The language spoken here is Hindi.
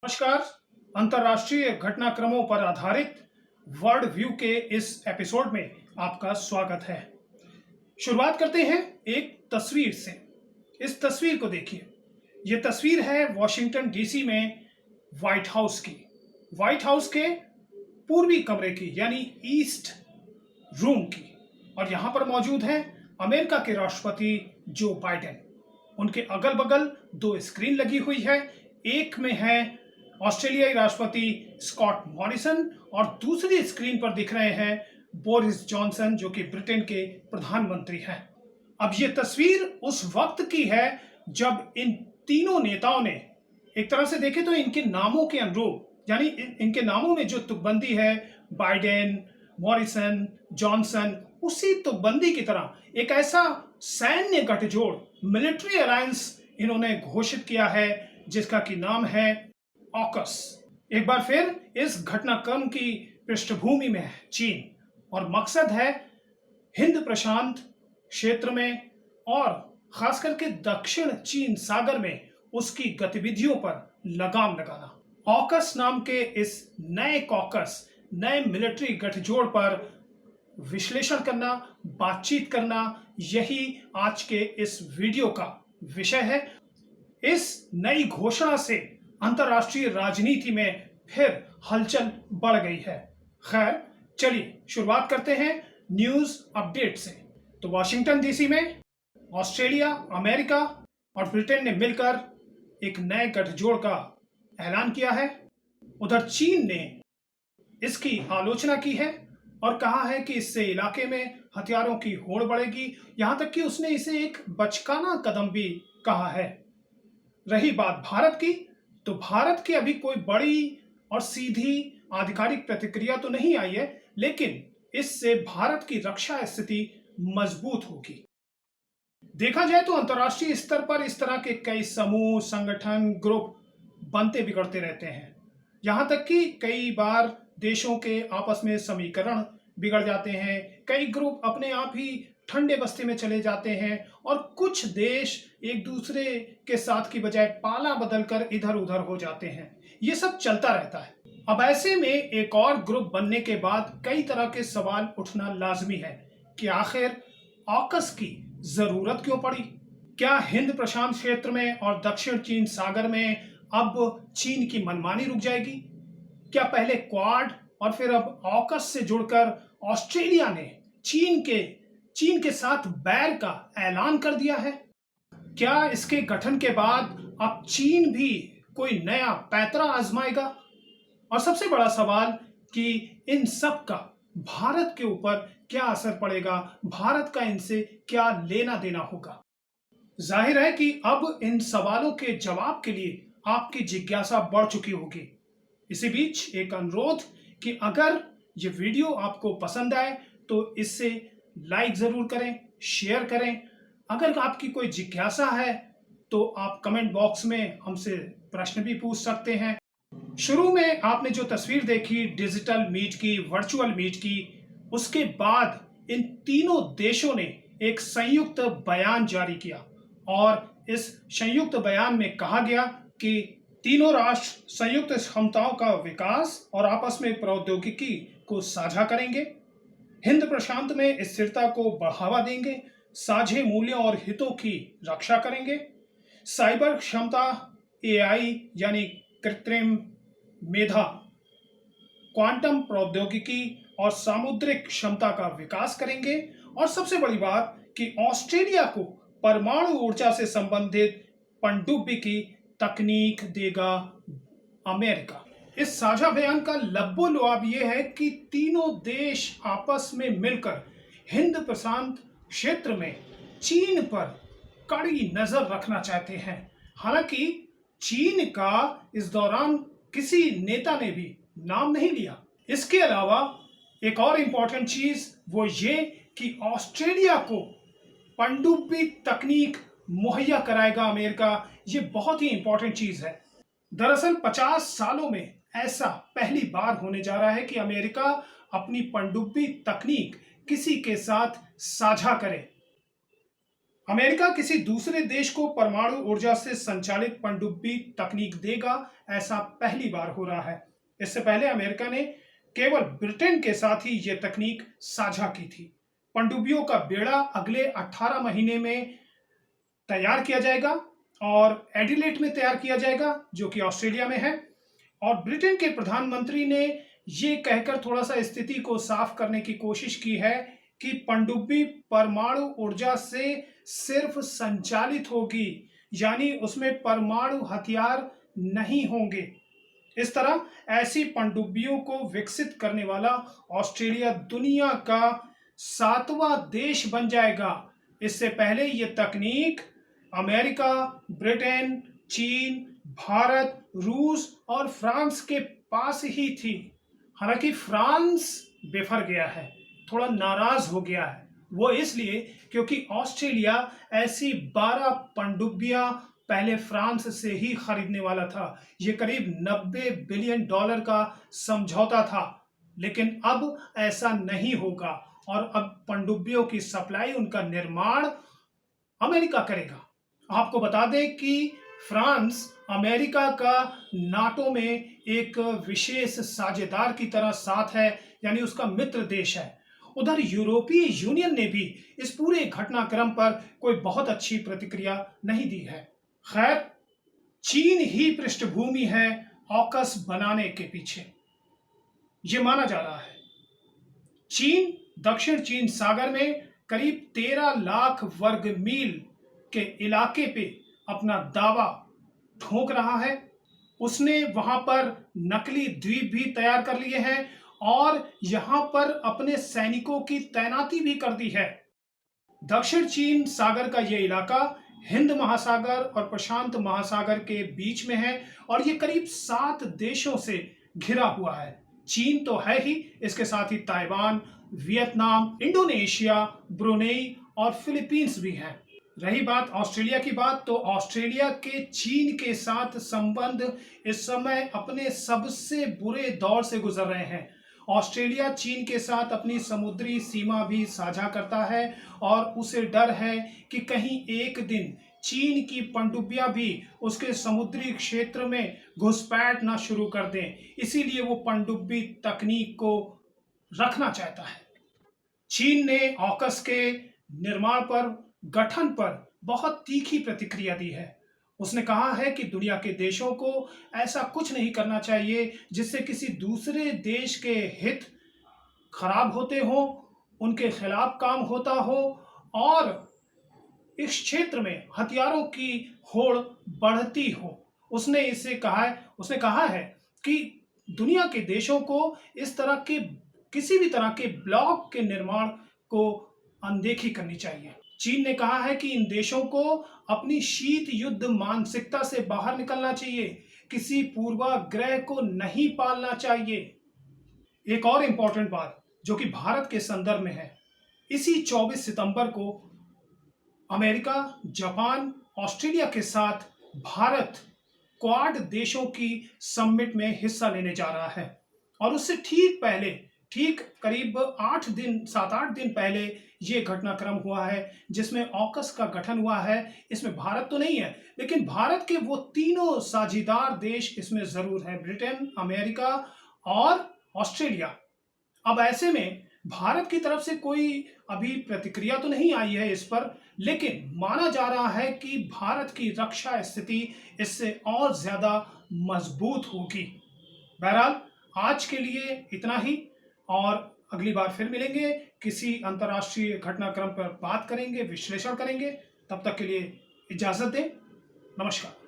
नमस्कार। अंतर्राष्ट्रीय घटनाक्रमों पर आधारित वर्ल्ड व्यू के इस एपिसोड में आपका स्वागत है। शुरुआत करते हैं एक तस्वीर से। इस तस्वीर को देखिए। ये तस्वीर है वॉशिंगटन डीसी में व्हाइट हाउस की। व्हाइट हाउस के पूर्वी कमरे की यानी ईस्ट रूम की। और यहाँ पर मौजूद हैं अमेरिका के राष्ट्रपति जो बाइडेन। उनके अगल बगल दो स्क्रीन लगी हुई है। एक में है ऑस्ट्रेलियाई राष्ट्रपति स्कॉट मॉरिसन और दूसरी स्क्रीन पर दिख रहे हैं बोरिस जॉनसन जो कि ब्रिटेन के प्रधानमंत्री हैं। अब ये तस्वीर उस वक्त की है जब इन तीनों नेताओं ने एक तरह से देखें तो इनके नामों के अनुरूप यानी इनके नामों में जो तुकबंदी है बाइडेन, मॉरिसन, जॉनसन, उसी तुकबंदी की तरह एक ऐसा सैन्य गठजोड़ मिलिट्री अलायंस इन्होंने घोषित किया है जिसका कि नाम है ऑकस। एक बार फिर इस घटनाक्रम की पृष्ठभूमि में है चीन और मकसद है हिंद प्रशांत क्षेत्र में और खास करके दक्षिण चीन सागर में उसकी गतिविधियों पर लगाम लगाना। ऑकस नाम के इस नए कॉकस, नए मिलिट्री गठजोड़ पर विश्लेषण करना, बातचीत करना, यही आज के इस वीडियो का विषय है। इस नई घोषणा से अंतर्राष्ट्रीय राजनीति में फिर हलचल बढ़ गई है। खैर चलिए शुरुआत करते हैं न्यूज अपडेट से। तो वॉशिंगटन डीसी में ऑस्ट्रेलिया, अमेरिका और ब्रिटेन ने मिलकर एक नए गठजोड़ का ऐलान किया है। उधर चीन ने इसकी आलोचना की है और कहा है कि इससे इलाके में हथियारों की होड़ बढ़ेगी। यहां तक कि उसने इसे एक बचकाना कदम भी कहा है। रही बात भारत की, तो भारत की अभी कोई बड़ी और सीधी आधिकारिक प्रतिक्रिया तो नहीं आई है, लेकिन इससे भारत की रक्षा स्थिति मजबूत होगी। देखा जाए तो अंतर्राष्ट्रीय स्तर पर इस तरह के कई समूह, संगठन, ग्रुप बनते बिगड़ते रहते हैं। यहां तक कि कई बार देशों के आपस में समीकरण बिगड़ जाते हैं। कई ग्रुप अपने आप ही ठंडे बस्ते में चले जाते हैं और कुछ देश एक दूसरे के साथ की बजाय पाला बदलकर इधर उधर हो जाते हैं। ये सब चलता रहता है। अब ऐसे में एक और ग्रुप बनने के बाद कई तरह के सवाल उठना लाजमी है कि आखिर ऑकस की जरूरत क्यों पड़ी? क्या हिंद प्रशांत क्षेत्र में और दक्षिण चीन सागर में अब चीन की मनमानी रुक जाएगी? क्या पहले क्वाड और फिर अब ऑकस से जुड़कर ऑस्ट्रेलिया ने चीन के साथ बैर का ऐलान कर दिया है? क्या इसके गठन के बाद अब चीन भी कोई नया पैंतरा आजमाएगा? और सबसे बड़ा सवाल कि इन सब का भारत के ऊपर क्या असर पड़ेगा? भारत का इनसे क्या लेना देना होगा? जाहिर है कि अब इन सवालों के जवाब के लिए आपकी जिज्ञासा बढ़ चुकी होगी। इसी बीच एक अनुरोध कि अगर ये वीडियो आपको पसंद आए तो इससे लाइक जरूर करें, शेयर करें। अगर आपकी कोई जिज्ञासा है तो आप कमेंट बॉक्स में हमसे प्रश्न भी पूछ सकते हैं। शुरू में आपने जो तस्वीर देखी डिजिटल मीट की, वर्चुअल मीट की, उसके बाद इन तीनों देशों ने एक संयुक्त बयान जारी किया और इस संयुक्त बयान में कहा गया कि तीनों राष्ट्र संयुक्त क्षमताओं का विकास और आपस में प्रौद्योगिकी को साझा करेंगे, हिंद प्रशांत में स्थिरता को बढ़ावा देंगे, साझे मूल्यों और हितों की रक्षा करेंगे, साइबर क्षमता, एआई यानी कृत्रिम मेधा, क्वांटम प्रौद्योगिकी और सामुद्रिक क्षमता का विकास करेंगे और सबसे बड़ी बात कि ऑस्ट्रेलिया को परमाणु ऊर्जा से संबंधित पनडुब्बी की तकनीक देगा अमेरिका। इस साझा बयान का लब्बो लुआब यह है कि तीनों देश आपस में मिलकर हिंद प्रशांत क्षेत्र में चीन पर कड़ी नजर रखना चाहते हैं। हालांकि चीन का इस दौरान किसी नेता ने भी नाम नहीं लिया। इसके अलावा एक और इंपॉर्टेंट चीज वो ये कि ऑस्ट्रेलिया को पनडुब्बी तकनीक मुहैया कराएगा अमेरिका। ये बहुत ही इंपॉर्टेंट चीज है। दरअसल 50 सालों में ऐसा पहली बार होने जा रहा है कि अमेरिका अपनी पनडुब्बी तकनीक किसी के साथ साझा करे। अमेरिका किसी दूसरे देश को परमाणु ऊर्जा से संचालित पनडुब्बी तकनीक देगा, ऐसा पहली बार हो रहा है। इससे पहले अमेरिका ने केवल ब्रिटेन के साथ ही यह तकनीक साझा की थी। पनडुब्बियों का बेड़ा अगले 18 महीने में तैयार किया जाएगा और एडिलेड में तैयार किया जाएगा, जो कि ऑस्ट्रेलिया में है। और ब्रिटेन के प्रधानमंत्री ने ये कहकर थोड़ा सा स्थिति को साफ करने की कोशिश की है कि पनडुब्बी परमाणु ऊर्जा से सिर्फ संचालित होगी, यानी उसमें परमाणु हथियार नहीं होंगे। इस तरह ऐसी पनडुब्बियों को विकसित करने वाला ऑस्ट्रेलिया दुनिया का 7वां देश बन जाएगा। इससे पहले ये तकनीक अमेरिका, ब्रिटेन, चीन, भारत, रूस और फ्रांस के पास ही थी। हालांकि फ्रांस बिफर गया है, थोड़ा नाराज हो गया है। वो इसलिए क्योंकि ऑस्ट्रेलिया ऐसी 12 पनडुब्बियां पहले फ्रांस से ही खरीदने वाला था। ये करीब $90 बिलियन का समझौता था, लेकिन अब ऐसा नहीं होगा और अब पनडुब्बियों की सप्लाई, उनका निर्माण अमेरिका करेगा। आपको बता दें कि फ्रांस अमेरिका का नाटो में एक विशेष साझेदार की तरह साथ है, यानी उसका मित्र देश है। उधर यूरोपीय यूनियन ने भी इस पूरे घटनाक्रम पर कोई बहुत अच्छी प्रतिक्रिया नहीं दी है। खैर, चीन ही पृष्ठभूमि है ऑकस बनाने के पीछे, ये माना जा रहा है। चीन दक्षिण चीन सागर में करीब 13 लाख वर्ग मील के इलाके पे अपना दावा ठोक रहा है। उसने वहां पर नकली द्वीप भी तैयार कर लिए हैं और यहां पर अपने सैनिकों की तैनाती भी कर दी है। दक्षिण चीन सागर का यह इलाका हिंद महासागर और प्रशांत महासागर के बीच में है और ये करीब 7 देशों से घिरा हुआ है। चीन तो है ही, इसके साथ ही ताइवान, वियतनाम, इंडोनेशिया, ब्रुनेई और फिलीपींस भी हैं। रही बात ऑस्ट्रेलिया की बात, तो ऑस्ट्रेलिया के चीन के साथ संबंध इस समय अपने सबसे बुरे दौर से गुजर रहे हैं। ऑस्ट्रेलिया चीन के साथ अपनी समुद्री सीमा भी साझा करता है और उसे डर है कि कहीं एक दिन चीन की पनडुब्बियां भी उसके समुद्री क्षेत्र में घुसपैठ ना शुरू कर दें। इसीलिए वो पनडुब्बी तकनीक को रखना चाहता है। चीन ने ऑकस के निर्माण पर, गठन पर बहुत तीखी प्रतिक्रिया दी है। उसने कहा है कि दुनिया के देशों को ऐसा कुछ नहीं करना चाहिए जिससे किसी दूसरे देश के हित खराब होते हो, उनके खिलाफ काम होता हो और इस क्षेत्र में हथियारों की होड़ बढ़ती हो। उसने कहा है कि दुनिया के देशों को इस तरह के किसी भी तरह के ब्लॉक के निर्माण को अनदेखी करनी चाहिए। चीन ने कहा है कि इन देशों को अपनी शीत युद्ध मानसिकता से बाहर निकलना चाहिए, किसी पूर्वाग्रह को नहीं पालना चाहिए। एक और इंपॉर्टेंट बात जो कि भारत के संदर्भ में है, इसी 24 सितंबर को अमेरिका, जापान, ऑस्ट्रेलिया के साथ भारत क्वाड देशों की समिट में हिस्सा लेने जा रहा है और उससे ठीक करीब 7-8 दिन पहले ये घटनाक्रम हुआ है जिसमें ऑकस का गठन हुआ है। इसमें भारत तो नहीं है, लेकिन भारत के वो तीनों साझेदार देश इसमें जरूर है, ब्रिटेन, अमेरिका और ऑस्ट्रेलिया। अब ऐसे में भारत की तरफ से कोई अभी प्रतिक्रिया तो नहीं आई है इस पर, लेकिन माना जा रहा है कि भारत की रक्षा स्थिति इससे और ज्यादा मजबूत होगी। बहरहाल आज के लिए इतना ही और अगली बार फिर मिलेंगे, किसी अंतर्राष्ट्रीय घटनाक्रम पर बात करेंगे, विश्लेषण करेंगे। तब तक के लिए इजाजत दें। नमस्कार।